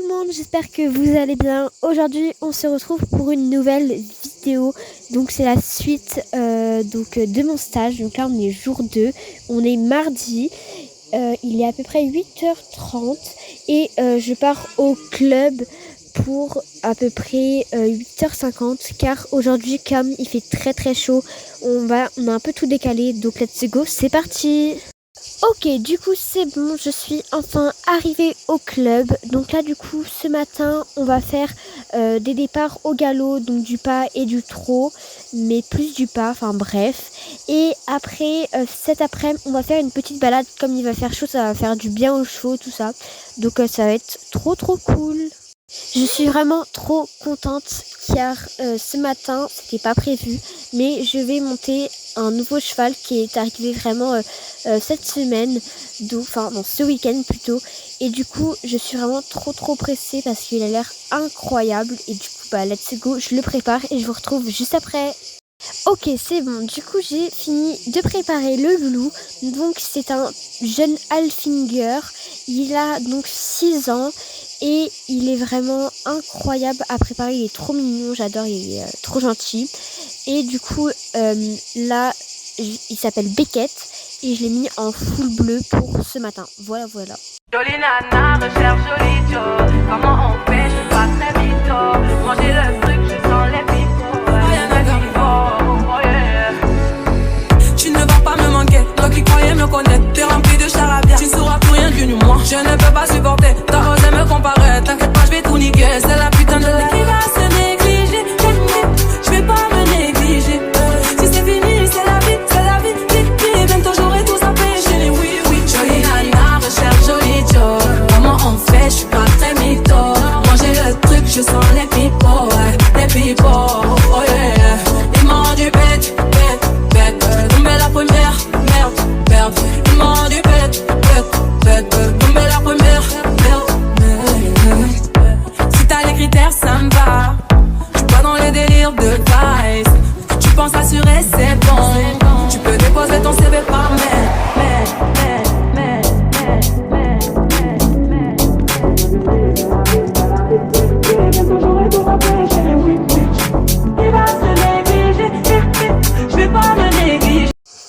le monde, j'espère que vous allez bien. Aujourd'hui on se retrouve pour une nouvelle vidéo. Donc c'est la suite de mon stage. Donc là on est jour 2, on est mardi, il est à peu près 8h30 et je pars au club pour à peu près 8h50 car aujourd'hui comme il fait très chaud, on a un peu tout décalé. Donc let's go, c'est parti. Ok, du coup c'est bon, je suis enfin arrivée au club. Donc là du coup ce matin on va faire des départs au galop, donc du pas et du trot, mais plus du pas, enfin bref. Et après cet après-midi on va faire une petite balade, comme il va faire chaud, ça va faire du bien aux chevaux, tout ça. Donc ça va être trop cool. Je suis vraiment trop contente car ce matin c'était pas prévu, mais je vais monter un nouveau cheval qui est arrivé vraiment cette semaine, ce week-end plutôt. Et du coup je suis vraiment trop pressée parce qu'il a l'air incroyable. Et du coup let's go, je le prépare et je vous retrouve juste après. Ok, c'est bon, du coup j'ai fini de préparer le loulou. Donc c'est un jeune Alfinger, il a donc 6 ans et il est vraiment incroyable à préparer, il est trop mignon, j'adore, il est trop gentil. Et du coup là il s'appelle Beckett et je l'ai mis en full bleu pour ce matin, voilà. Jolie nana, recherche joli Joe. Comment on fait, je suis pas très mytho. Manger le truc, je sens les picots. Oh yeah. Tu ne vas pas me manquer, toi qui croyais me connaître. T'es rempli de charabia, tu ne sauras plus rien du moi. Je ne peux pas supporter, t'as osé me comparer. T'inquiète pas, je vais tout niquer, c'est la putain de la qui va se négliger. Je vais pas me négliger. Si c'est fini, c'est la vie, pipi. Bientôt j'aurai tout ça péché, oui. Jolie nana, recherche joli Joe. Comment on fait, je suis pas très mytho. Manger le truc, je sens les pipots, ouais. Les pipots, oh yeah. Ils m'ont du bête. Tomber la première, merde. Ils m'ont du bête. Tomber la première, merde. Si t'as les critères, ça me va. J'suis pas dans les délires de vice. Tu penses assurer, c'est bon. Tu peux déposer ton CV par mail.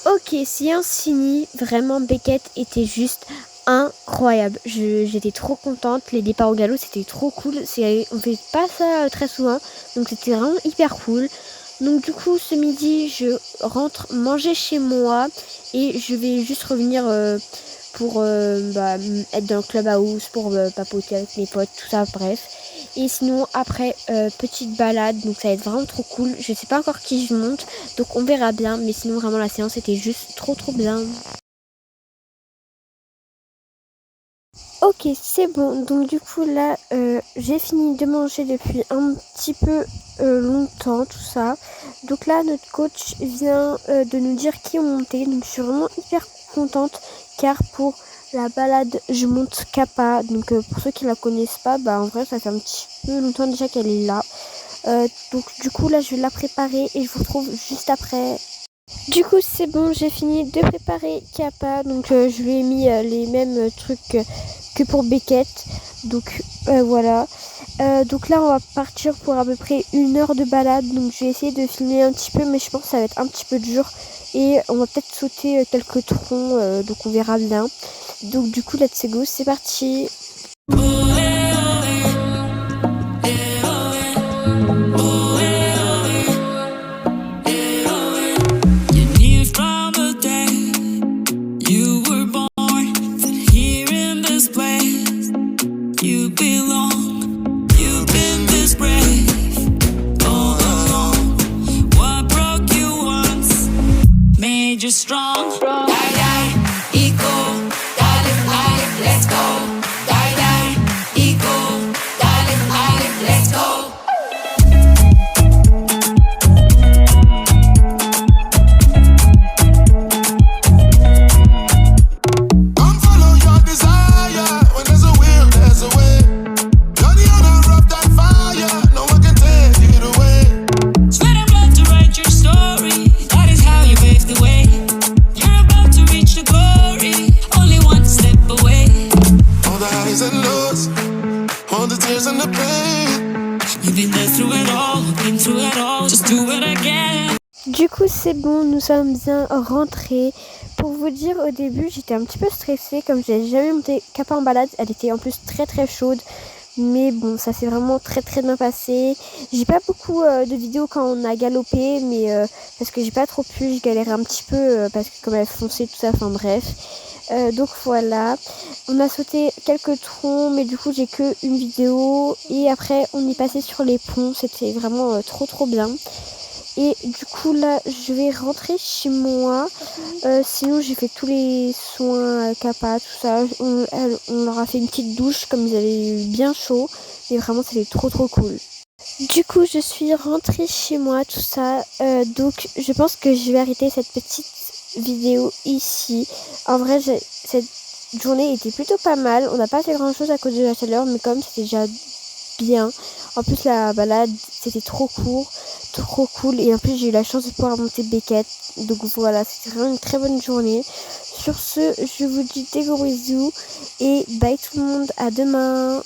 Ok, séance finie, vraiment Beckett était juste incroyable. J'étais trop contente, les départs au galop c'était trop cool. On fait pas ça très souvent, donc c'était vraiment hyper cool. Donc du coup ce midi je rentre manger chez moi et je vais juste revenir pour être dans le clubhouse, pour papoter avec mes potes, tout ça, bref. Et sinon après petite balade, donc ça va être vraiment trop cool. Je sais pas encore qui je monte, donc on verra bien, mais sinon vraiment la séance était juste trop bien. Ok, c'est bon, donc du coup là j'ai fini de manger depuis un petit peu longtemps, tout ça. Donc là notre coach vient de nous dire qui on montait, donc je suis vraiment hyper contente car pour la balade je monte Kappa. Donc pour ceux qui la connaissent pas, en vrai ça fait un petit peu longtemps déjà qu'elle est là. Donc du coup là je vais la préparer et je vous retrouve juste après. Du coup c'est bon, j'ai fini de préparer Kappa, donc je lui ai mis les mêmes trucs que pour Beckett, donc voilà. Donc là on va partir pour à peu près 1 heure de balade, donc je vais essayer de filmer un petit peu, mais je pense que ça va être un petit peu dur et on va peut-être sauter quelques troncs, donc on verra bien. Donc du coup let's go, c'est parti. Just strong. Die, eco, dale, let's go. Die, eco, dale, let's go. Come follow your desire. When there's a will, there's a way. You're the owner of that fire. No one can take it away. Sweat and blood to write your story. That is how you pave the way. You're a tears and the pain. You've been there through it all, been through it all, just do it again. Du coup c'est bon, nous sommes bien rentrés. Pour vous dire, au début j'étais un petit peu stressée, comme je n'avais jamais monté Kappa en balade, elle était en plus très très chaude. Mais bon, ça s'est vraiment très très bien passé. J'ai pas beaucoup de vidéos quand on a galopé, mais parce que j'ai pas trop pu, je galérais un petit peu parce que comme elle fonçait tout ça, enfin bref. Donc voilà, on a sauté quelques troncs, mais du coup j'ai que une vidéo. Et après on est passé sur les ponts, c'était vraiment trop bien. Et du coup là je vais rentrer chez moi, sinon j'ai fait tous les soins Kappa, tout ça, on leur a fait une petite douche comme ils avaient eu bien chaud, et vraiment c'était trop cool. Du coup je suis rentrée chez moi, tout ça, donc je pense que je vais arrêter cette petite vidéo ici. En vrai cette journée était plutôt pas mal, on n'a pas fait grand chose à cause de la chaleur, mais comme c'était déjà bien. En plus la balade c'était trop cool, et en plus j'ai eu la chance de pouvoir monter Beckett, donc voilà, c'était vraiment une très bonne journée. Sur ce, je vous dis des gros bisous et bye tout le monde, à demain.